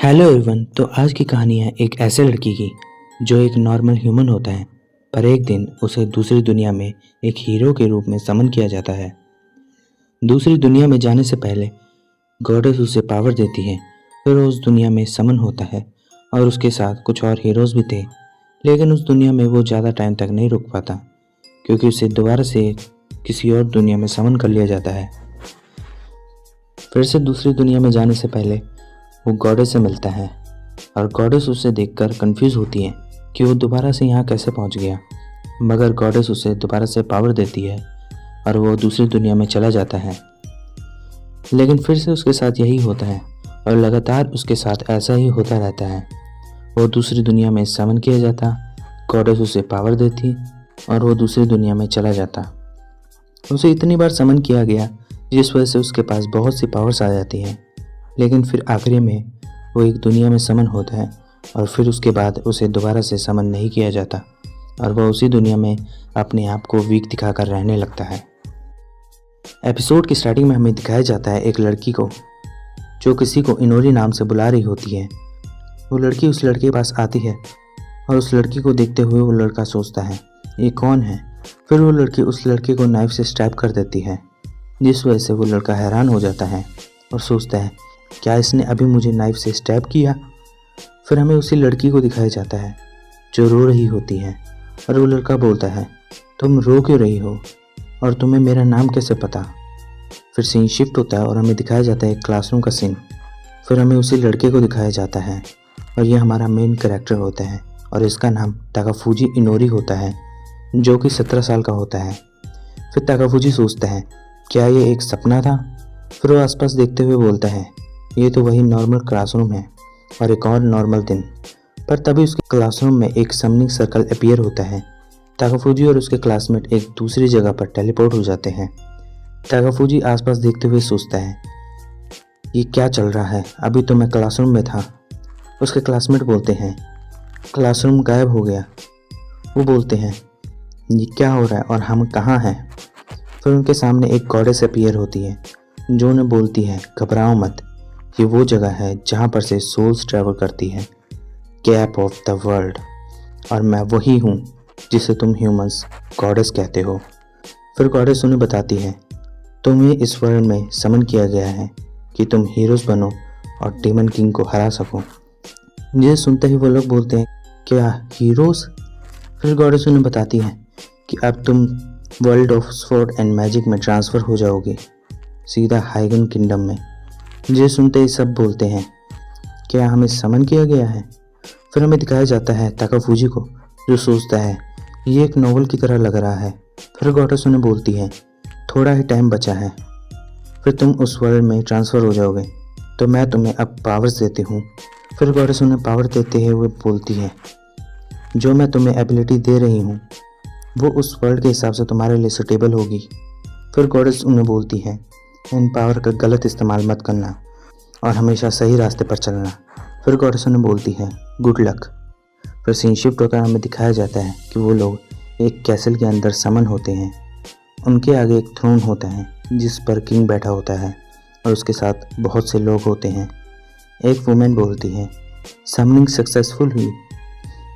Hello everyone. तो आज की कहानी है एक ऐसे लड़की की जो एक नॉर्मल ह्यूमन होता है, पर एक दिन उसे दूसरी दुनिया में एक हीरो के रूप में समन किया जाता है। दूसरी दुनिया में जाने से पहले गॉडेस उसे पावर देती है। फिर वो उस दुनिया में समन होता है और उसके साथ कुछ और हीरोज भी थे, लेकिन उस दुनिया में वो ज़्यादा टाइम तक नहीं रुक पाता क्योंकि उसे दोबारा से किसी और दुनिया में समन कर लिया जाता है। फिर से दूसरी दुनिया में जाने से पहले वो गॉडेस से मिलता है और गॉडेस उसे देखकर कंफ्यूज होती है कि वो दोबारा से यहाँ कैसे पहुँच गया, मगर गॉडेस उसे दोबारा से पावर देती है और वो दूसरी दुनिया में चला जाता है। लेकिन फिर से उसके साथ यही होता है और लगातार उसके साथ ऐसा ही होता रहता है। वो दूसरी दुनिया में समन किया जाता, गॉडेस उसे पावर देती और वो दूसरी दुनिया में चला जाता। उसे इतनी बार समन किया गया जिस वजह से उसके पास बहुत सी पावर्स आ जाती हैं, लेकिन फिर आखिरी में वो एक दुनिया में समन होता है और फिर उसके बाद उसे दोबारा से समन नहीं किया जाता और वह उसी दुनिया में अपने आप को वीक दिखाकर रहने लगता है। एपिसोड की स्टार्टिंग में हमें दिखाया जाता है एक लड़की को जो किसी को इनोरी नाम से बुला रही होती है। वो लड़की उस लड़के के पास आती है और उस लड़की को देखते हुए वो लड़का सोचता है ये कौन है। फिर वो लड़की उस लड़के को नाइफ से स्टैब कर देती है, जिस वजह से वो लड़का हैरान हो जाता है और सोचता है क्या इसने अभी मुझे नाइफ से स्टैब किया। फिर हमें उसी लड़की को दिखाया जाता है जो रो रही होती है और वो लड़का बोलता है तुम रो क्यों रही हो और तुम्हें मेरा नाम कैसे पता। फिर सीन शिफ्ट होता है और हमें दिखाया जाता है एक क्लासरूम का सीन। फिर हमें उसी लड़के को दिखाया जाता है और ये हमारा मेन कैरेक्टर होता है और इसका नाम ताकाफुजी इनोरी होता है, जो कि 17 साल का होता है। फिर ताकाफुजी सोचता है क्या ये एक सपना था। फिर वो आसपास देखते हुए बोलता है ये तो वही नॉर्मल क्लासरूम है और एक और नॉर्मल दिन। पर तभी उसके क्लासरूम में एक समनिंग सर्कल अपीयर होता है। ताकाफुजी और उसके क्लासमेट एक दूसरी जगह पर टेलीपोर्ट हो जाते हैं। ताकाफुजी आसपास देखते हुए सोचता है ये क्या चल रहा है, अभी तो मैं क्लासरूम में था। उसके क्लासमेट बोलते हैं क्लासरूम गायब हो गया। वो बोलते हैं ये क्या हो रहा है और हम कहाँ हैं। फिर उनके सामने एक गॉडेस अपीयर होती है जो उन्हें बोलती है घबराओ मत, ये वो जगह है जहाँ पर से सोल्स ट्रैवल करती है, कैप ऑफ द वर्ल्ड, और मैं वही हूँ जिसे तुम ह्यूमंस गॉडेस कहते हो। फिर गॉडेस उन्हें बताती है तुम्हें इस वर्ल्ड में समन किया गया है कि तुम हीरोज बनो और डीमन किंग को हरा सको। ये सुनते ही वो लोग बोलते हैं क्या हीरोज। फिर गॉडेस उन्हें बताती है कि अब तुम world of sword and magic में ट्रांसफ़र हो जाओगे, सीधा हाइगन किंगडम में। ये सुनते ही सब बोलते हैं क्या हमें समन किया गया है। फिर हमें दिखाया जाता है ताकाफुजी को जो सोचता है ये एक नोवेल की तरह लग रहा है। फिर गॉडेस उन्हें बोलती है थोड़ा ही टाइम बचा है, फिर तुम उस वर्ल्ड में ट्रांसफ़र हो जाओगे, तो मैं तुम्हें अब पावर्स देती हूँ। फिर गॉडेस उन्हें पावर देते हुए बोलती है जो मैं तुम्हें एबिलिटी दे रही हूँ वो उस वर्ल्ड के हिसाब से तुम्हारे लिए सुटेबल होगी। फिर गॉडेस उन्हें बोलती है इन पावर का गलत इस्तेमाल मत करना और हमेशा सही रास्ते पर चलना। फिर गॉडेस उन्हें बोलती है गुड लक। फिर सीन शिफ्ट होकर हमें दिखाया जाता है कि वो लोग एक कैसल के अंदर समन होते हैं। उनके आगे एक थ्रोन होता है जिस पर किंग बैठा होता है और उसके साथ बहुत से लोग होते हैं। एक वुमेन बोलती है समनिंग सक्सेसफुल हुई,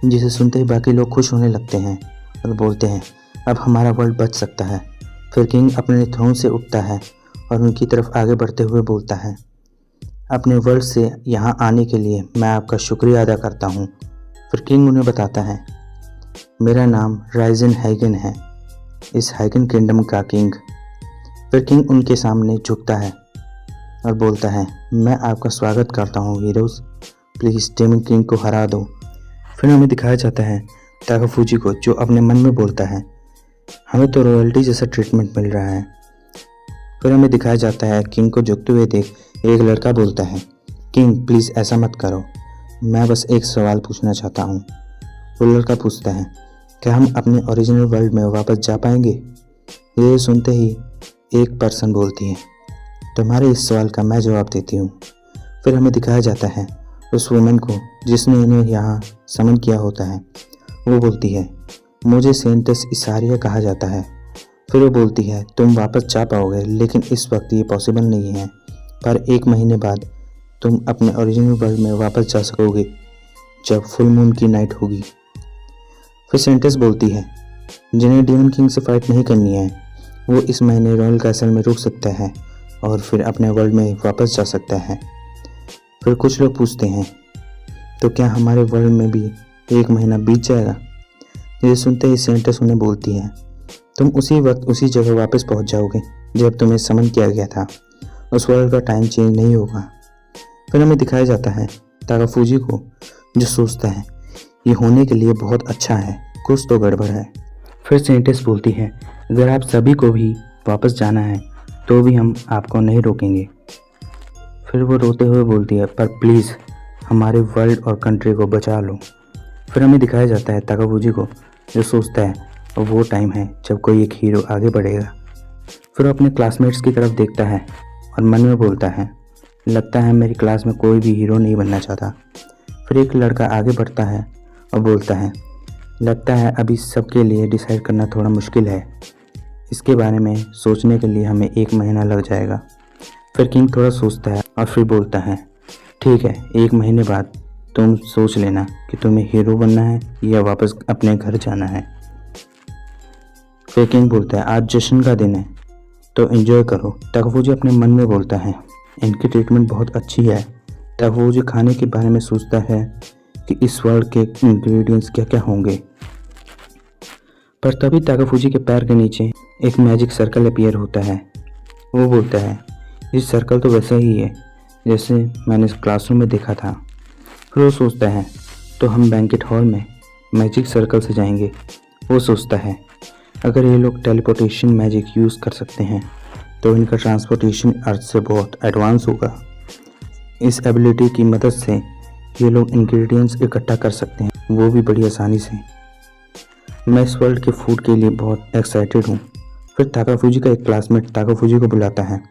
जिसे सुनते ही बाकी लोग खुश होने लगते हैं और बोलते हैं अब हमारा वर्ल्ड बच सकता है। फिर किंग अपने थ्रोन से उठता है और उनकी तरफ आगे बढ़ते हुए बोलता है अपने वर्ल्ड से यहाँ आने के लिए मैं आपका शुक्रिया अदा करता हूँ। फिर किंग उन्हें बताता है मेरा नाम राइजन हाइगन है, इस हाइगन किंगडम का किंग। फिर किंग उनके सामने झुकता है और बोलता है मैं आपका स्वागत करता हूँ हीरोज, प्लीज़ डेमन किंग को हरा दो। फिर हमें दिखाया जाता है ताकाफुजी को जो अपने मन में बोलता है हमें तो रॉयल्टी जैसा ट्रीटमेंट मिल रहा है। फिर हमें दिखाया जाता है किंग को झुकते हुए देख एक लड़का बोलता है किंग प्लीज़ ऐसा मत करो, मैं बस एक सवाल पूछना चाहता हूँ। वो लड़का पूछता है क्या हम अपने ओरिजिनल वर्ल्ड में वापस जा पाएंगे। ये सुनते ही एक पर्सन बोलती है तुम्हारे इस सवाल का मैं जवाब देती हूँ। फिर हमें दिखाया जाता है उस वुमेन को जिसने इन्हें यहाँ समन किया होता है। वो बोलती है मुझे सेंटस इसारिया कहा जाता है। फिर वो बोलती है तुम वापस जा पाओगे लेकिन इस वक्त ये पॉसिबल नहीं है, पर 1 महीने बाद तुम अपने ओरिजिनल वर्ल्ड में वापस जा सकोगे जब फुल मून की नाइट होगी। फिर सेंटेंस बोलती है, जिन्हें डेमन किंग से फाइट नहीं करनी है वो इस महीने रॉयल कैसल में रुक सकता है और फिर अपने वर्ल्ड में वापस जा सकता है। फिर कुछ लोग पूछते हैं, तो क्या हमारे वर्ल्ड में भी 1 महीना बीत जाएगा? ये सुनते ही सेंटेंस उन्हें बोलती है, तुम उसी वक्त उसी जगह वापस पहुंच जाओगे जब तुम्हें समन किया गया था। उस वर्ल्ड का टाइम चेंज नहीं होगा। फिर हमें दिखाया जाता है ताकाफूजी को, जो सोचता है ये होने के लिए बहुत अच्छा है, कुछ तो गड़बड़ है। फिर सेंटेंस बोलती है, अगर आप सभी को भी वापस जाना है तो भी हम आपको नहीं रोकेंगे। फिर वो रोते हुए बोलती है, पर प्लीज़ हमारे वर्ल्ड और कंट्री को बचा लो। फिर हमें दिखाया जाता है ताकाफूजी को, जो सोचता है वो टाइम है जब कोई एक हीरो आगे बढ़ेगा। फिर वो अपने क्लासमेट्स की तरफ देखता है और मन में बोलता है, लगता है मेरी क्लास में कोई भी हीरो नहीं बनना चाहता। फिर एक लड़का आगे बढ़ता है और बोलता है, लगता है अभी सबके लिए डिसाइड करना थोड़ा मुश्किल है, इसके बारे में सोचने के लिए हमें 1 महीना लग जाएगा। फिर किंग थोड़ा सोचता है और फिर बोलता है, ठीक है, 1 महीने बाद तुम सोच लेना कि तुम्हें हीरो बनना है या वापस अपने घर जाना है। फिर किंग बोलता है, आज जश्न का दिन है तो एंजॉय करो। ताकाफूजी अपने मन में बोलता है, इनकी ट्रीटमेंट बहुत अच्छी है। ताकाफूजी खाने के बारे में सोचता है कि इस वर्ल्ड के इंग्रेडिएंट्स क्या क्या होंगे। पर तभी ताकाफूजी के पैर के नीचे एक मैजिक सर्कल अपीयर होता है। वो बोलता है, इस सर्कल तो वैसा ही है जैसे मैंने क्लासरूम में देखा था। फिर वो सोचता है, तो हम बैंकेट हॉल में मैजिक सर्कल से जाएंगे। वो सोचता है, अगर ये लोग टेलीपोर्टेशन मैजिक यूज़ कर सकते हैं तो इनका ट्रांसपोर्टेशन अर्थ से बहुत एडवांस होगा। इस एबिलिटी की मदद से ये लोग इंग्रेडिएंट्स इकट्ठा कर सकते हैं, वो भी बड़ी आसानी से। मैं इस वर्ल्ड के फूड के लिए बहुत एक्साइटेड हूँ। फिर ताकाफूजी का एक क्लासमेट ताकाफूजी को बुलाता है।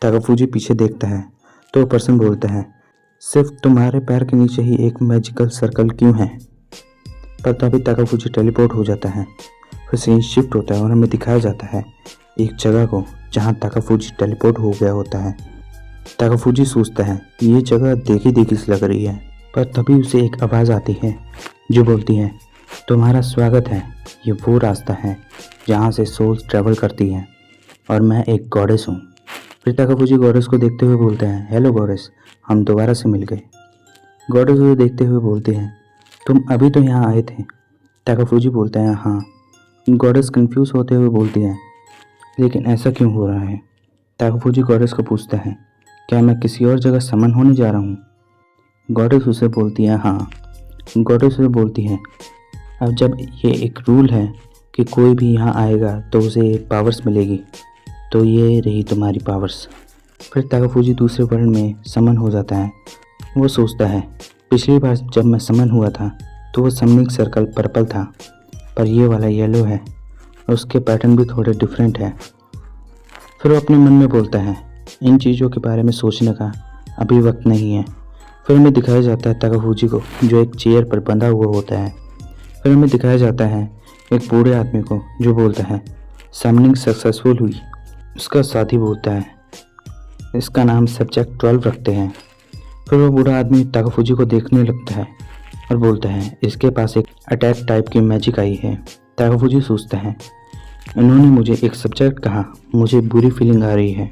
ताकाफूजी पीछे देखता है तो वो पर्सन बोलता है, सिर्फ तुम्हारे पैर के नीचे ही एक मैजिकल सर्कल क्यों है? पर तभी ताकाफूजी टेलीपोर्ट हो जाता है। फिर सीन शिफ्ट होता है और हमें दिखाया जाता है एक जगह को जहाँ ताकाफूजी टेलीपोर्ट हो गया होता है। ताकाफूजी सोचता है ये जगह देखी देखी सी लग रही है, पर तभी उसे एक आवाज़ आती है जो बोलती है, तुम्हारा स्वागत है, ये वो रास्ता है जहाँ से सोल्स ट्रैवल करती हैं और मैं एक गॉडेस हूँ। फिर ताकाफूजी गॉडेस को देखते हुए बोलते हैं, हेलो गॉडेस, हम दोबारा से मिल गए। गॉडेस उसे देखते हुए बोलते हैं, तुम अभी तो यहाँ आए थे। ताकाफूजी बोलता है, हाँ। गॉडेस कंफ्यूज होते हुए बोलती है, लेकिन ऐसा क्यों हो रहा है? ताकाफूजी गॉडेस को पूछता है, क्या मैं किसी और जगह समन होने जा रहा हूँ? गॉडेस उसे बोलती है, हाँ। गॉडेस उसे बोलती है, अब जब ये एक रूल है कि कोई भी यहाँ आएगा तो उसे पावर्स मिलेगी, तो ये रही तुम्हारी पावर्स। फिर ताकाफूजी दूसरे वर्ल्ड में समन हो जाता है। वो सोचता है, पिछली बार जब मैं समन हुआ था तो वो समनिंग सर्कल पर्पल था, पर ये वाला येलो है और उसके पैटर्न भी थोड़े डिफरेंट है। फिर वो अपने मन में बोलता है, इन चीज़ों के बारे में सोचने का अभी वक्त नहीं है। फिर हमें दिखाया जाता है ताकाफूजी को, जो एक चेयर पर बंधा हुआ होता है। फिर हमें दिखाया जाता है एक बूढ़े आदमी को, जो बोलता है समनिंग सक्सेसफुल हुई। उसका साथी बोलता है, इसका नाम सब्जेक्ट 12 रखते हैं। फिर वो बूढ़ा आदमी ताकाफूजी को देखने लगता है और बोलता है, इसके पास एक अटैक टाइप की मैजिक आई है। ताकाफूजी सोचता है, इन्होंने मुझे एक सब्जेक्ट कहा, मुझे बुरी फीलिंग आ रही है,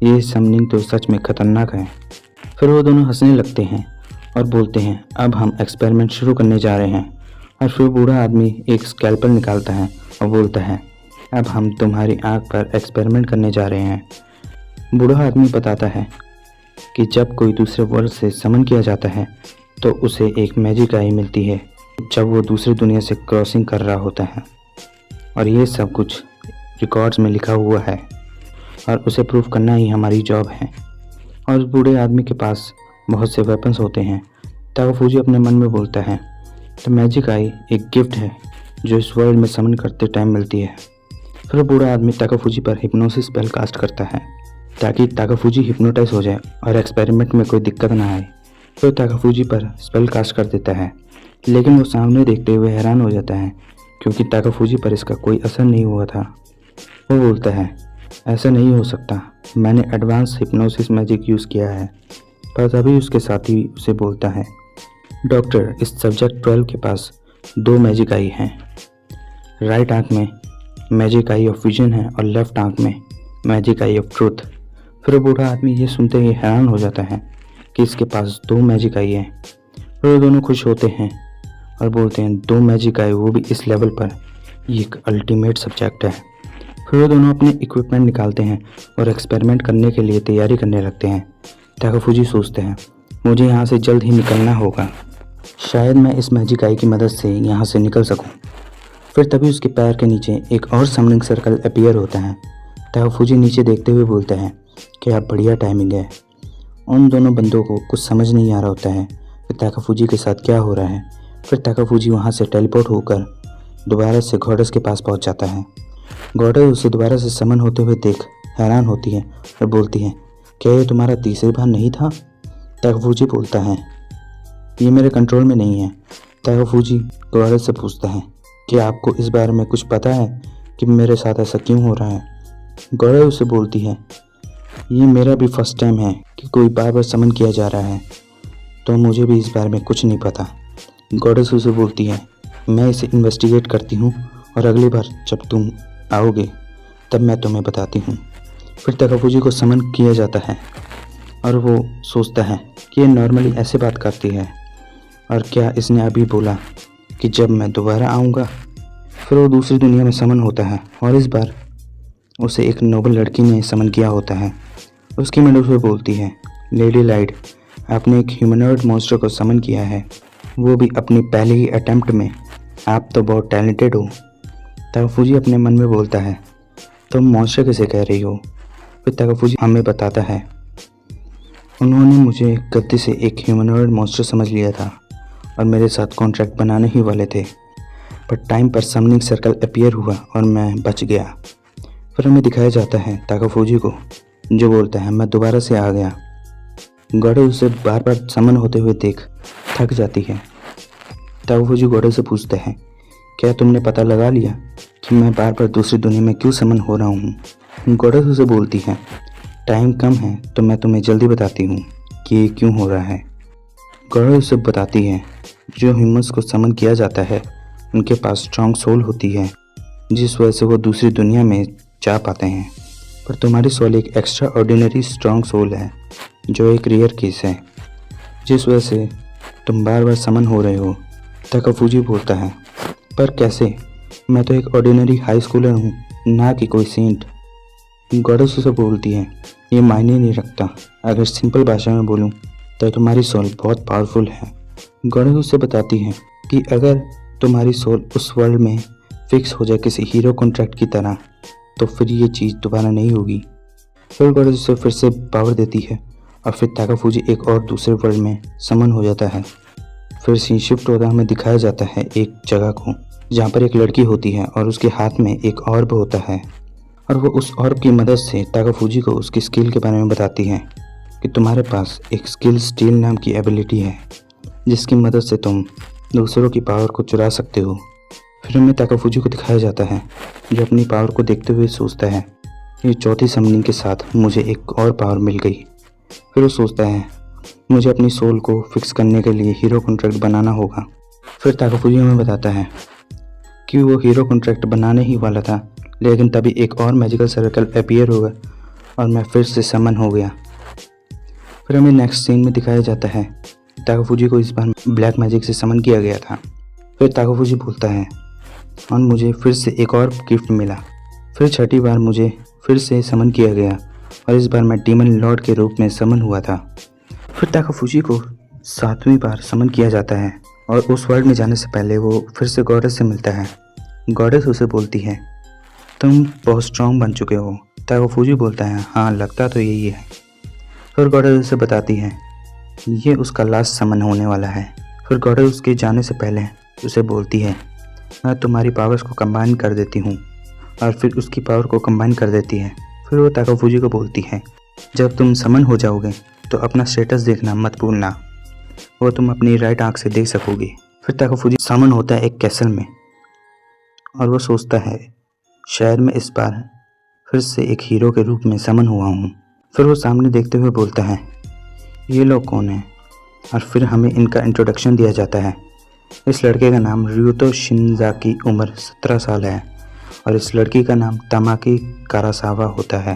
ये समनिंग तो सच में खतरनाक है। फिर वो दोनों हंसने लगते हैं और बोलते हैं, अब हम एक्सपेरिमेंट शुरू करने जा रहे हैं। और फिर बूढ़ा आदमी एक स्कैल्पल निकालता है और बोलता है, अब हम तुम्हारी आँख पर एक्सपेरिमेंट करने जा रहे हैं। बूढ़ा आदमी बताता है कि जब कोई दूसरे वर्ल्ड से समन किया जाता है तो उसे एक मैजिक आई मिलती है जब वो दूसरी दुनिया से क्रॉसिंग कर रहा होता है, और ये सब कुछ रिकॉर्ड्स में लिखा हुआ है और उसे प्रूफ करना ही हमारी जॉब है। और उस बूढ़े आदमी के पास बहुत से वेपन्स होते हैं। ताकाफूजी अपने मन में बोलता है, तो मैजिक आई एक गिफ्ट है जो इस वर्ल्ड में समन करते टाइम मिलती है। फिर बूढ़ा आदमी ताकाफूजी पर हिप्नोसिस स्पेल कास्ट करता है ताकि ताकाफूजी हिप्नोटाइज हो जाए और एक्सपेरिमेंट में कोई दिक्कत ना आए। फिर ताकाफूजी पर स्पेल कास्ट कर देता है, लेकिन वो सामने देखते हुए हैरान हो जाता है क्योंकि ताकाफूजी पर इसका कोई असर नहीं हुआ था। वो बोलता है, ऐसा नहीं हो सकता, मैंने एडवांस हिप्नोसिस मैजिक यूज़ किया है। पर तभी उसके साथी उसे बोलता है, डॉक्टर, इस सब्जेक्ट 12 के पास 2 मैजिक आई हैं। राइट आंख में मैजिक आई ऑफ विजन है और लेफ्ट आंख में मैजिक आई ऑफ ट्रूथ। फिर वो बूढ़ा आदमी ये सुनते ही हैरान हो जाता है कि इसके पास 2 मैजिक आई हैं। फिर वो दोनों खुश होते हैं और बोलते हैं, 2 मैजिक आई, वो भी इस लेवल पर, ये एक अल्टीमेट सब्जेक्ट है। फिर वो दोनों अपने इक्विपमेंट निकालते हैं और एक्सपेरिमेंट करने के लिए तैयारी करने लगते हैं। ताकाफूजी सोचते हैं, मुझे यहाँ से जल्द ही निकलना होगा, शायद मैं इस मैजिक आई की मदद से यहाँ से निकल सकूँ। फिर तभी उसके पैर के नीचे एक और समनिंग सर्कल अपीयर होता है। ताकाफूजी नीचे देखते हुए बोलते हैं, क्या बढ़िया टाइमिंग है। उन दोनों बंदों को कुछ समझ नहीं आ रहा होता है कि ताकाफूजी के साथ क्या हो रहा है। फिर ताकाफूजी वहाँ से टेलीपोर्ट होकर दोबारा से गॉडेस के पास पहुँच जाता है। गॉडेस उसे दोबारा से समन होते हुए देख हैरान होती है और बोलती है, क्या ये तुम्हारा तीसरी बार नहीं था? ताकाफूजी बोलता है, ये मेरे कंट्रोल में नहीं है। ताकाफूजी गॉडेस से पूछता है, क्या आपको इस बारे में कुछ पता है कि मेरे साथ ऐसा क्यों हो रहा है? गॉडेस उसे बोलती है, ये मेरा भी फर्स्ट टाइम है कि कोई बार बार समन किया जा रहा है, तो मुझे भी इस बारे में कुछ नहीं पता। गॉडेस उसे बोलती है, मैं इसे इन्वेस्टिगेट करती हूँ और अगली बार जब तुम आओगे तब मैं तुम्हें बताती हूँ। फिर ताकाफूजी को समन किया जाता है और वो सोचता है कि ये नॉर्मली ऐसे बात करती है और क्या इसने अभी बोला कि जब मैं दोबारा आऊँगा। फिर वो दूसरी दुनिया में समन होता है और इस बार उसे एक नोबल लड़की ने समन किया होता है। उसकी मदद उसे बोलती है, लेडी लाइट, आपने एक ह्यूमनॉइड मॉन्स्टर को समन किया है, वो भी अपनी पहले ही अटेम्प्ट में, आप तो बहुत टैलेंटेड हो। ताकाफूजी अपने मन में बोलता है, तुम मॉन्स्टर कैसे कह रही हो? फिर ताकाफूजी हमें बताता है, उन्होंने मुझे गलती से एक ह्यूमनॉइड मॉन्स्टर समझ लिया था और मेरे साथ कॉन्ट्रैक्ट बनाने ही वाले थे, पर टाइम पर समनिंग सर्कल अपीयर हुआ और मैं बच गया। फिर हमें दिखाया जाता है ताकाफूजी को, जो बोलता है, मैं दोबारा से आ गया। गॉडेस उसे बार बार समन होते हुए देख थक जाती है। ताकाफूजी गॉडेस से पूछता है, क्या तुमने पता लगा लिया कि मैं बार बार दूसरी दुनिया में क्यों समन हो रहा हूँ? गॉडेस उसे बोलती है, टाइम कम है तो मैं तुम्हें जल्दी बताती हूँ कि ये क्यों हो रहा है। गॉडेस उसे बताती है, जो ह्यूमंस को समन किया जाता है उनके पास स्ट्रॉन्ग सोल होती है, जिस वजह से वो दूसरी दुनिया में जा पाते हैं, पर तुम्हारी सोल एक एक्स्ट्रा ऑर्डिनरी स्ट्रॉन्ग सोल है, जो एक रेयर केस है, जिस वजह से तुम बार बार समन हो रहे हो। ताकाफूजी बोलता है, पर कैसे? मैं तो एक ऑर्डिनरी हाई स्कूलर हूँ, ना कि कोई सेंट। गॉडेस उसे बोलती है, ये मायने नहीं रखता, अगर सिंपल भाषा में बोलूँ तो तुम्हारी सोल बहुत पावरफुल है। गॉडेस उसे बताती है कि अगर तुम्हारी सोल उस वर्ल्ड में फिक्स हो जाए किसी हीरो कॉन्ट्रैक्ट की तरह, तो फिर ये चीज़ दोबारा नहीं होगी। फिर गॉडेस उसे फिर से पावर देती है और फिर ताकाफूजी एक और दूसरे वर्ल्ड में समन हो जाता है। फिर सीन शिफ्ट होता हमें दिखाया जाता है एक जगह को, जहाँ पर एक लड़की होती है और उसके हाथ में एक ऑर्ब होता है, और वो उस ऑर्ब की मदद से ताकाफूजी को उसकी स्किल के बारे में बताती है कि तुम्हारे पास एक स्किल स्टील नाम की एबिलिटी है, जिसकी मदद से तुम दूसरों की पावर को चुरा सकते हो। फिर हमें ताकाफूजी को दिखाया जाता है, जो अपनी पावर को देखते हुए सोचता है, ये चौथी समनिंग के साथ मुझे एक और पावर मिल गई। फिर वो सोचता है, मुझे अपनी सोल को फिक्स करने के लिए हीरो कॉन्ट्रैक्ट बनाना होगा। फिर ताकाफूजी हमें बताता है कि वो हीरो कॉन्ट्रैक्ट बनाने ही वाला था, लेकिन तभी एक और मैजिकल सर्कल अपीयर हुआ और मैं फिर से समन हो गया। फिर हमें नेक्स्ट सीन में दिखाया जाता है, ताकाफूजी को इस बार ब्लैक मैजिक से समन किया गया था। फिर ताकाफूजी बोलता है, और मुझे फिर से एक और गिफ्ट मिला। फिर छठी बार मुझे फिर से समन किया गया और इस बार मैं डीमन लॉर्ड के रूप में समन हुआ था। फिर ताकाफूजी को 7वीं बार समन किया जाता है और उस वर्ल्ड में जाने से पहले वो फिर से गॉडेस से मिलता है। गॉडेस उसे बोलती है, तुम बहुत स्ट्रॉन्ग बन चुके हो। ताकाफूजी बोलता है, हाँ लगता तो यही है। फिर गॉडेस उसे बताती है, ये उसका लास्ट समन होने वाला है। फिर गॉडेस उसके जाने से पहले उसे बोलती है, मैं तुम्हारी पावर्स को कंबाइन कर देती हूँ, और फिर उसकी पावर को कंबाइन कर देती है। फिर वो ताकाफूजी को बोलती है, जब तुम समन हो जाओगे तो अपना स्टेटस देखना मत भूलना, वो तुम अपनी राइट आंख से देख सकोगे। फिर ताकाफूजी समन होता है एक कैसल में और वो सोचता है, शायद मैं इस बार फिर से एक हीरो के रूप में समन हुआ हूँ। फिर वो सामने देखते हुए बोलता है, ये लोग कौन हैं? और फिर हमें इनका इंट्रोडक्शन दिया जाता है। इस लड़के का नाम ryuto शिनज़ाकी, उम्र 17 साल है, और इस लड़की का नाम तमाकी कारासावा होता है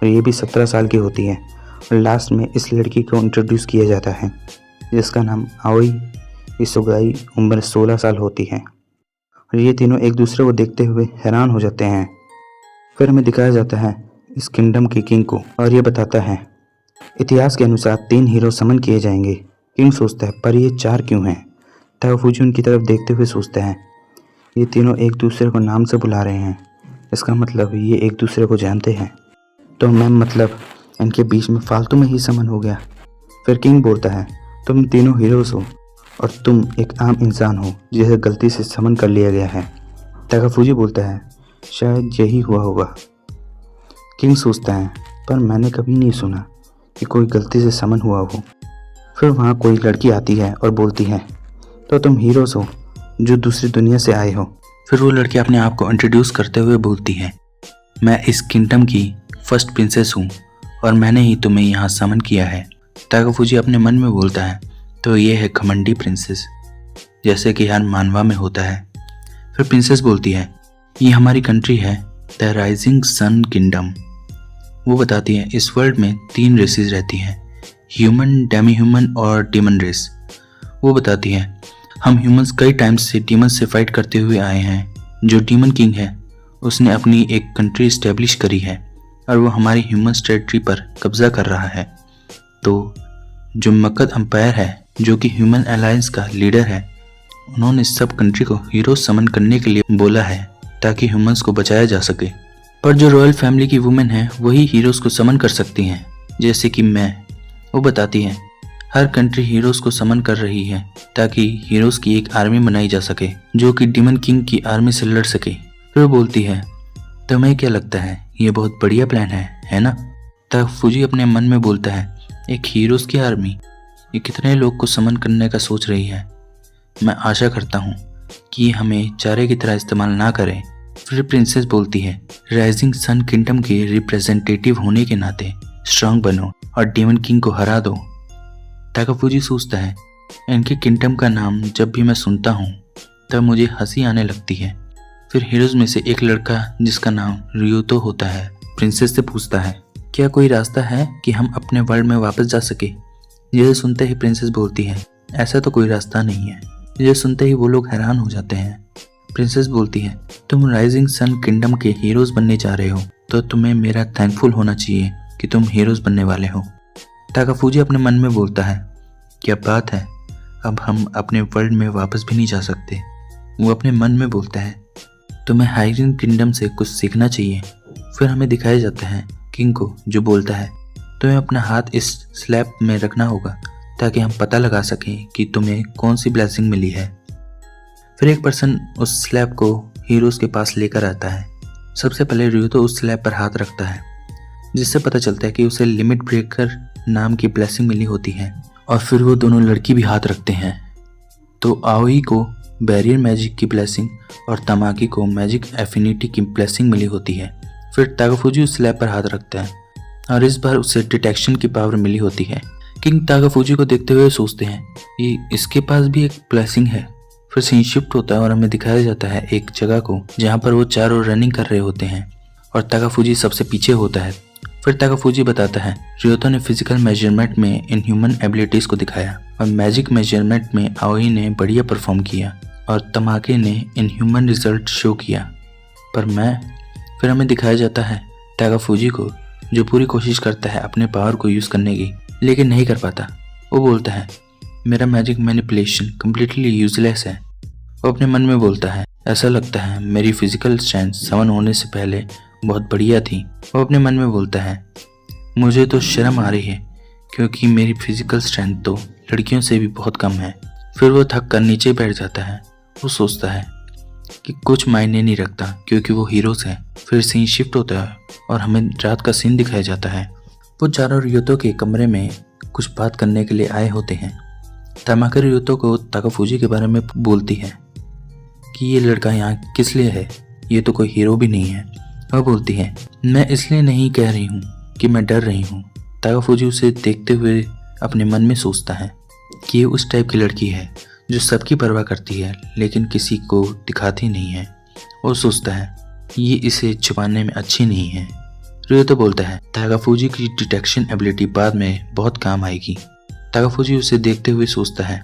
और ये भी 17 साल की होती है। और लास्ट में इस लड़की को इंट्रोड्यूस किया जाता है जिसका नाम आओई इसुगाई, उम्र 16 साल होती है। और ये तीनों एक दूसरे को देखते हुए हैरान हो जाते हैं। फिर हमें दिखाया जाता है इस किंगडम के किंग को और ये बताता है इतिहास के अनुसार 3 हीरो समन किए जाएंगे। किंग सोचता है पर ये 4 क्यों हैं? ताकाफुजी उनकी तरफ देखते हुए सोचते हैं ये तीनों एक दूसरे को नाम से बुला रहे हैं, इसका मतलब ये एक दूसरे को जानते हैं। तो मैं मतलब इनके बीच में फालतू में ही समन हो गया। फिर किंग बोलता है तुम तीनों हीरोज हो और तुम एक आम इंसान हो जिसे गलती से समन कर लिया गया है। ताकाफुजी बोलता है शायद यही हुआ होगा। किंग सोचता है पर मैंने कभी नहीं सुना कि कोई गलती से समन हुआ हो। फिर वहाँ कोई लड़की आती है और बोलती है तो तुम हीरोज हो जो दूसरी दुनिया से आए हो। फिर वो लड़की अपने आप को इंट्रोड्यूस करते हुए बोलती है मैं इस किंगडम की फर्स्ट प्रिंसेस हूँ और मैंने ही तुम्हें यहाँ समन किया है। ताकाफुजी अपने मन में बोलता है तो ये है घमंडी प्रिंसेस, जैसे कि हर मानवा में होता है। फिर प्रिंसेस बोलती है ये हमारी कंट्री है द राइजिंग सन किंगडम। वो बताती है इस वर्ल्ड में 3 रेसेस रहती हैं, ह्यूमन, डेमी ह्यूमन और डीमन रेस। वो बताती है हम ह्यूमंस कई टाइम्स से डीमन से फाइट करते हुए आए हैं। जो डीमन किंग है उसने अपनी एक कंट्री इस्टेब्लिश करी है और वो हमारी ह्यूमंस टेरिटरी पर कब्जा कर रहा है। तो जो मक्कद अंपायर है जो कि ह्यूमन अलायंस का लीडर है, उन्होंने सब कंट्री को हीरो समन करने के लिए बोला है ताकि ह्यूमंस को बचाया जा सके। पर जो रॉयल फैमिली की वुमेन है वही हीरोज को समन कर सकती हैं, जैसे कि मैं। वो बताती है हर कंट्री हीरोज को समन कर रही है ताकि हीरोज की एक आर्मी बनाई जा सके जो कि डीमन किंग की आर्मी से लड़ सके। फिर बोलती है तुम्हें क्या लगता है ये बहुत बढ़िया प्लान है ना? ताकाफुजी अपने मन में बोलता है एक हीरोज की आर्मी, ये कितने लोग को समन करने का सोच रही है। मैं आशा करता हूँ कि हमें चारे की तरह इस्तेमाल ना करें। फिर प्रिंसेस बोलती है राइजिंग सन किंगडम के रिप्रेजेंटेटिव होने के नाते स्ट्रांग बनो और डीमन किंग को हरा दो। ताकाफुजी सोचता है इनके किंगडम का नाम जब भी मैं सुनता हूँ तब मुझे हंसी आने लगती है। फिर हीरोज में से एक लड़का जिसका नाम रियोतो होता है प्रिंसेस से पूछता है क्या कोई रास्ता है कि हम अपने वर्ल्ड में वापस जा सके? ये सुनते ही प्रिंसेस बोलती है ऐसा तो कोई रास्ता नहीं है। ये सुनते ही वो लोग हैरान हो जाते हैं। प्रिंसेस बोलती है तुम राइजिंग सन किंगडम के हीरोज बनने जा रहे हो तो तुम्हें मेरा थैंकफुल होना चाहिए कि तुम हीरोज बनने वाले हो। ताकाफुजी अपने मन में बोलता है क्या बात है, अब हम अपने वर्ल्ड में वापस भी नहीं जा सकते। वो अपने मन में बोलता है तुम्हें हाइजिन किंगडम से कुछ सीखना चाहिए। फिर हमें दिखाया जाता है किंग को जो बोलता है तुम्हें अपना हाथ इस स्लैब में रखना होगा ताकि हम पता लगा सकें कि तुम्हें कौन सी ब्लेसिंग मिली है। फिर एक पर्सन उस स्लैब को हीरोज के पास लेकर आता है। सबसे पहले रियोतो उस स्लैब पर हाथ रखता है जिससे पता चलता है कि उसे लिमिट ब्रेकर नाम की ब्लेसिंग मिली होती है। और फिर वो दोनों लड़की भी हाथ रखते हैं तो आओई को बैरियर मैजिक की ब्लेसिंग और तमाकी को मैजिक एफिनिटी की ब्लेसिंग मिली होती है। फिर ताकाफुजी उस स्लैब पर हाथ रखता है और इस बार उसे डिटेक्शन की पावर मिली होती है। किंग ताकाफुजी को देखते हुए सोचते हैं ये इसके पास भी एक ब्लेसिंग है। फिर सीन शिफ्ट होता है और हमें दिखाया जाता है एक जगह को जहाँ पर वो चारों रनिंग कर रहे होते हैं और ताकाफुजी सबसे पीछे होता है। फिर ताकाफुजी बताता है रियोतो ने फिजिकल मेजरमेंट में इनह्यूमन एबिलिटीज को दिखाया और मैजिक मेजरमेंट में आओई ने बढ़िया परफॉर्म किया और तमाके ने इनह्यूमन रिजल्ट शो किया। पर फिर हमें दिखाया जाता है ताकाफुजी को जो पूरी कोशिश करता है अपने पावर को यूज़ करने की लेकिन नहीं कर पाता। वो बोलता है मेरा मैजिक मैनिपुलेशन कम्प्लीटली यूजलेस है। वो अपने मन में बोलता है ऐसा लगता है मेरी फिजिकल स्ट्रेंथ समन होने से पहले बहुत बढ़िया थी। वो अपने मन में बोलता है मुझे तो शर्म आ रही है क्योंकि मेरी फिजिकल स्ट्रेंथ तो लड़कियों से भी बहुत कम है। फिर वो थक कर नीचे बैठ जाता है। वो सोचता है कि कुछ मायने नहीं रखता क्योंकि वो हीरोज है। फिर सीन शिफ्ट होता है और हमें रात का सीन दिखाया जाता है। वो चारों रियोतो के कमरे में कुछ बात करने के लिए आए होते हैं। तमाके रियोतो को ताकाफुजी के बारे में बोलती है कि ये लड़का यहाँ किस लिए है, ये तो कोई हीरो भी नहीं है। वह बोलती है मैं इसलिए नहीं कह रही हूँ कि मैं डर रही हूँ। ताकाफुजी उसे देखते हुए अपने मन में सोचता है कि ये उस टाइप की लड़की है जो सबकी परवाह करती है लेकिन किसी को दिखाती नहीं है। वो सोचता है ये इसे छुपाने में अच्छी नहीं है। रियोतो बोलता है ताकाफूजी की डिटेक्शन एबिलिटी बाद में बहुत काम आएगी। ताकाफूजी उसे देखते हुए सोचता है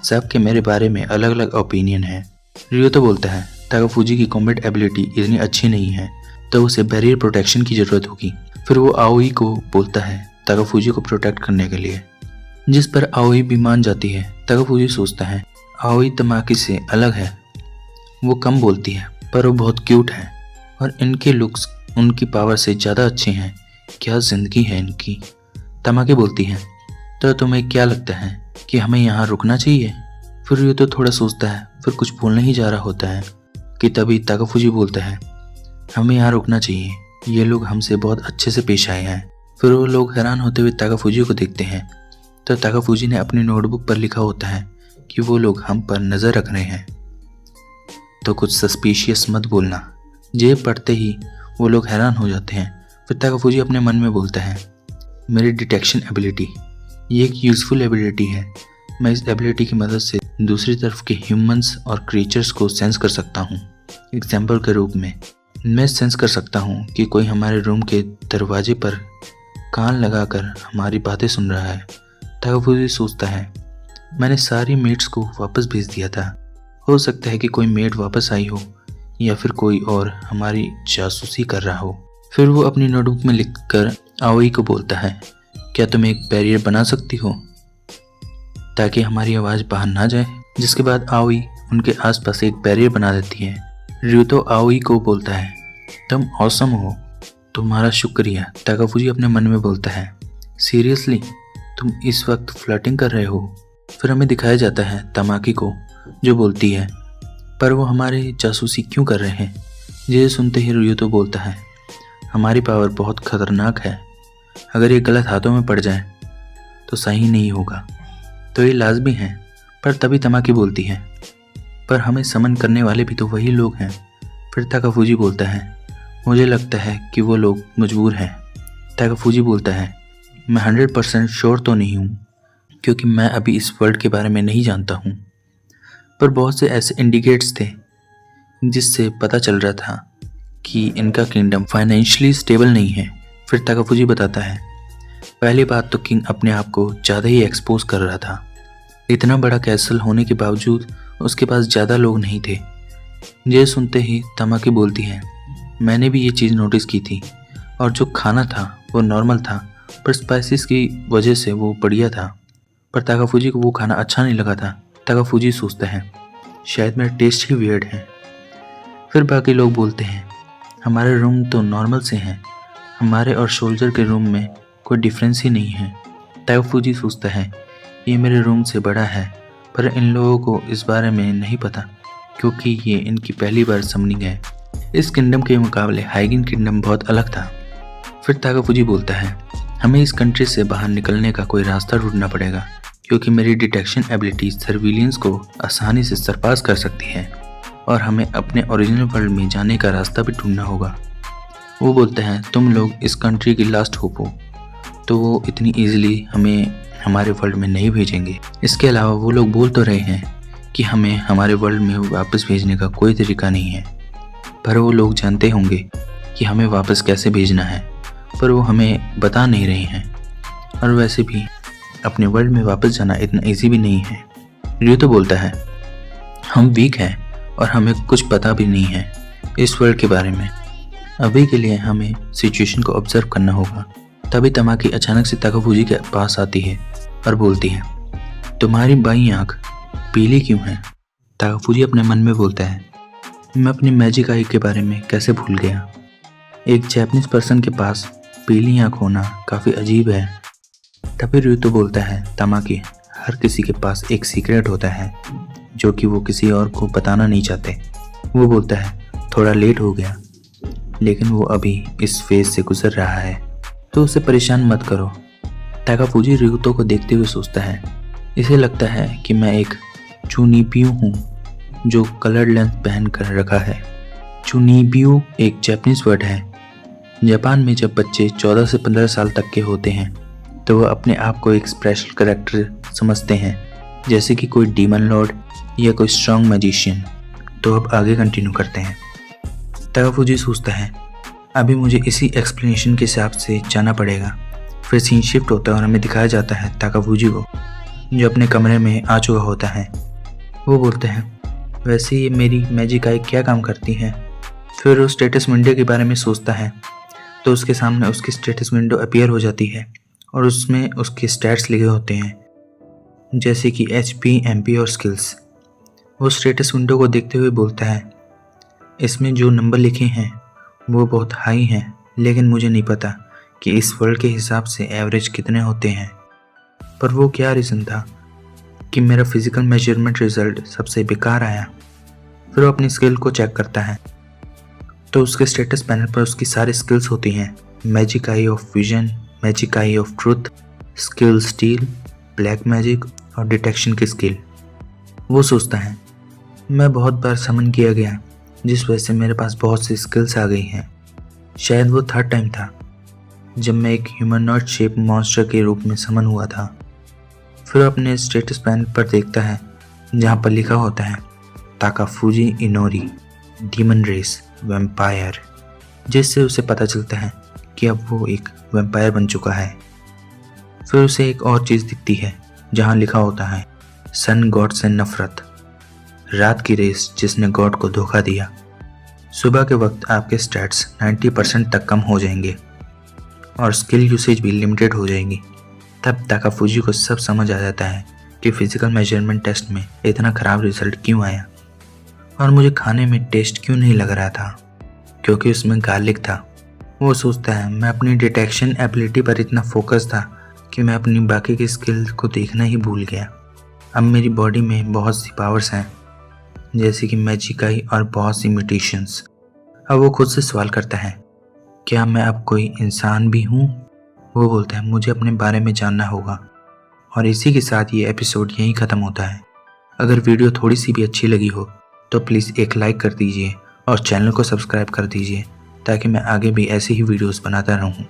सबके मेरे बारे में अलग अलग ओपिनियन है। रियोतो बोलता है ताकाफूजी की कॉम्बैट एबिलिटी इतनी अच्छी नहीं है तो उसे बैरियर प्रोटेक्शन की जरूरत होगी। फिर वो आओई को बोलता है ताकाफूजी को प्रोटेक्ट करने के लिए, जिस पर आओई भी मान जाती है। ताकाफूजी सोचता है आओई तमाकी से अलग है, वो कम बोलती है पर वो बहुत क्यूट है और इनके लुक्स उनकी पावर से ज़्यादा अच्छे हैं। क्या जिंदगी है इनकी। तमाकी बोलती है तो तुम्हें क्या लगता है कि हमें यहाँ रुकना चाहिए। फिर ये तो थोड़ा सोचता है, फिर कुछ बोलने ही जा रहा होता है कि तभी ताकाफूजी बोलता है हमें यहाँ रुकना चाहिए, ये लोग हमसे बहुत अच्छे से पेश आए हैं। फिर वो लोग हैरान होते हुए ताकाफूजी को देखते हैं तो ताकाफूजी ने अपनी नोटबुक पर लिखा होता है कि वो लोग हम पर नज़र रख रहे हैं तो कुछ सस्पिशियस मत बोलना। ये पढ़ते ही वो लोग हैरान हो जाते हैं। फिर ताकाफूजी अपने मन में बोलता है मेरी डिटेक्शन एबिलिटी ये एक यूज़फुल एबिलिटी है। मैं इस एबिलिटी की मदद से दूसरी तरफ के ह्यूमंस और क्रिएचर्स को सेंस कर सकता हूँ। एग्जाम्पल के रूप में मैं सेंस कर सकता हूँ कि कोई हमारे रूम के दरवाजे पर कान लगाकर हमारी बातें सुन रहा है। ताकाफूजी सोचता है मैंने सारी मेट्स को वापस भेज दिया था, हो सकता है कि कोई मेट वापस आई हो या फिर कोई और हमारी जासूसी कर रहा हो। फिर वो अपनी नोटबुक में लिखकर आओई को बोलता है क्या तुम एक बैरियर बना सकती हो ताकि हमारी आवाज़ बाहर ना जाए। जिसके बाद आओई उनके आसपास एक बैरियर बना देती है। रियोतो आओई को बोलता है तुम ऑसम हो, तुम्हारा शुक्रिया। ताकाफूजी अपने मन में बोलता है सीरियसली तुम इस वक्त फ्लर्टिंग कर रहे हो। फिर हमें दिखाया जाता है तमाकी को जो बोलती है पर वो हमारे जासूसी क्यों कर रहे हैं। ये सुनते ही रियोतो बोलता है हमारी पावर बहुत खतरनाक है, अगर ये गलत हाथों में पड़ जाए तो सही नहीं होगा, तो ये लाजमी है। पर तभी तमाकी बोलती है पर हमें समन करने वाले भी तो वही लोग हैं। फिर ताकाफूजी बोलता है मुझे लगता है कि वो लोग मजबूर हैं। ताकाफूजी बोलता है मैं 100% श्योर तो नहीं हूँ क्योंकि मैं अभी इस वर्ल्ड के बारे में नहीं जानता हूँ, पर बहुत से ऐसे इंडिकेट्स थे जिससे पता चल रहा था कि इनका किंगडम फाइनेंशियली स्टेबल नहीं है। फिर ताकाफूजी बताता है पहली बात तो किंग अपने आप को ज़्यादा ही एक्सपोज कर रहा था। इतना बड़ा कैसल होने के बावजूद उसके पास ज़्यादा लोग नहीं थे। ये सुनते ही तमाकी बोलती है मैंने भी ये चीज़ नोटिस की थी और जो खाना था वो नॉर्मल था पर स्पाइसेस की वजह से वो बढ़िया था, पर ताकाफूजी को वो खाना अच्छा नहीं लगा था। ताकाफूजी सोचता है शायद मेरा टेस्ट ही वियर्ड है। फिर बाकी लोग बोलते हैं हमारे रूम तो नॉर्मल से हैं, हमारे और सोल्जर के रूम में कोई डिफरेंस ही नहीं है। ताकाफूजी सोचता है ये मेरे रूम से बड़ा है पर इन लोगों को इस बारे में नहीं पता क्योंकि ये इनकी पहली बार समनिंग है। इस किंगडम के मुकाबले हाइगिन किंगडम बहुत अलग था। फिर ताकाफूजी बोलता है हमें इस कंट्री से बाहर निकलने का कोई रास्ता ढूंढना पड़ेगा क्योंकि मेरी डिटेक्शन एबिलिटी सर्विलेंस को आसानी से सरपास कर सकती है और हमें अपने ओरिजिनल वर्ल्ड में जाने का रास्ता भी ढूंढना होगा। वो बोलते हैं तुम लोग इस कंट्री की लास्ट होप हो तो वो इतनी ईजिली हमें हमारे वर्ल्ड में नहीं भेजेंगे। इसके अलावा वो लोग बोल तो रहे हैं कि हमें हमारे वर्ल्ड में वापस भेजने का कोई तरीका नहीं है, पर वो लोग जानते होंगे कि हमें वापस कैसे भेजना है, पर वो हमें बता नहीं रहे हैं। और वैसे भी अपने वर्ल्ड में वापस जाना इतना इजी भी नहीं है। रियोतो बोलता है हम वीक हैं और हमें कुछ पता भी नहीं है इस वर्ल्ड के बारे में, अभी के लिए हमें सिचुएशन को ऑब्जर्व करना होगा। तभी तमाकी अचानक से ताकाफूजी के पास आती है और बोलती है तुम्हारी बाईं आँख पीली क्यों है। ताकाफूजी अपने मन में बोलता है मैं अपनी मैजिक आई के बारे में कैसे भूल गया। एक जैपनीज पर्सन के पास पीली आँख होना काफ़ी अजीब है। तभी रियोतो बोलता है तमाकी हर किसी के पास एक सीक्रेट होता है जो कि वो किसी और को बताना नहीं चाहते। वो बोलता है थोड़ा लेट हो गया लेकिन वो अभी इस फेज से गुजर रहा है तो उसे परेशान मत करो। ताकाफूजी रियोतो को देखते हुए सोचता है इसे लगता है कि मैं एक चुनिबियू हूँ जो कलर्ड लेंस पहन कर रखा है। चुनिबियू एक जापानीज वर्ड है। जापान में जब बच्चे 14 से 15 साल तक के होते हैं तो वह अपने आप को एक स्पेशल कैरेक्टर समझते हैं, जैसे कि कोई डीमन लॉर्ड या कोई स्ट्रॉन्ग मैजिशियन। तो अब आगे कंटिन्यू करते हैं। ताकाफूजी सोचता है अभी मुझे इसी एक्सप्लेनेशन के हिसाब से जाना पड़ेगा। फिर सीन शिफ्ट होता है और हमें दिखाया जाता है ताकाफूजी को, जो अपने कमरे में आ चुका होता है। वो बोलते हैं वैसे ये मेरी मैजिक आई क्या काम करती है। फिर वो स्टेटस विंडो के बारे में सोचता है तो उसके सामने उसकी स्टेटस विंडो अपीयर हो जाती है और उसमें उसके स्टैट्स लिखे होते हैं, जैसे कि HP, MP और स्किल्स। वो स्टेटस विंडो को देखते हुए बोलता है इसमें जो नंबर लिखे हैं वो बहुत हाई हैं, लेकिन मुझे नहीं पता कि इस वर्ल्ड के हिसाब से एवरेज कितने होते हैं। पर वो क्या रीज़न था कि मेरा फिजिकल मेजरमेंट रिजल्ट सबसे बेकार आया। फिर वो अपनी स्किल को चेक करता है तो उसके स्टेटस पैनल पर उसकी सारी स्किल्स होती हैं, magic I of vision, magic I of truth, skill steel, black magic और डिटेक्शन की स्किल। वो सोचता है मैं बहुत बार समन किया गया, जिस वजह से मेरे पास बहुत सी स्किल्स आ गई हैं। शायद वो थर्ड टाइम था जब मैं एक ह्यूमनॉइड शेप मॉन्स्टर के रूप में समन हुआ था। फिर अपने स्टेटस पैनल पर देखता है जहाँ पर लिखा होता है ताकाफूजी इनोरी, डीमन रेस, वैम्पायर, जिससे उसे पता चलता है कि अब वो एक वैम्पायर बन चुका है। फिर उसे एक और चीज़ दिखती है जहाँ लिखा होता है सन गॉड से नफरत, रात की रेस जिसने गॉड को धोखा दिया। सुबह के वक्त आपके स्टैट्स 90% तक कम हो जाएंगे और स्किल यूसेज भी लिमिटेड हो जाएगी। तब ताकाफूजी को सब समझ आ जाता है कि फिजिकल मेजरमेंट टेस्ट में इतना ख़राब रिजल्ट क्यों आया और मुझे खाने में टेस्ट क्यों नहीं लग रहा था, क्योंकि उसमें गार्लिक था। वो सोचता है मैं अपनी डिटेक्शन एबिलिटी पर इतना फोकस था कि मैं अपनी बाकी की स्किल को देखना ही भूल गया। अब मेरी बॉडी में बहुत सी पावर्स हैं, जैसे कि मैजिक आई और बहुत सी म्यूटेशंस। अब वो खुद से सवाल करता है क्या मैं अब कोई इंसान भी हूँ। वो बोलता है मुझे अपने बारे में जानना होगा। और इसी के साथ ये एपिसोड यहीं ख़त्म होता है। अगर वीडियो थोड़ी सी भी अच्छी लगी हो तो प्लीज़ एक लाइक कर दीजिए और चैनल को सब्सक्राइब कर दीजिए ताकि मैं आगे भी ऐसी ही वीडियोस बनाता रहूँ।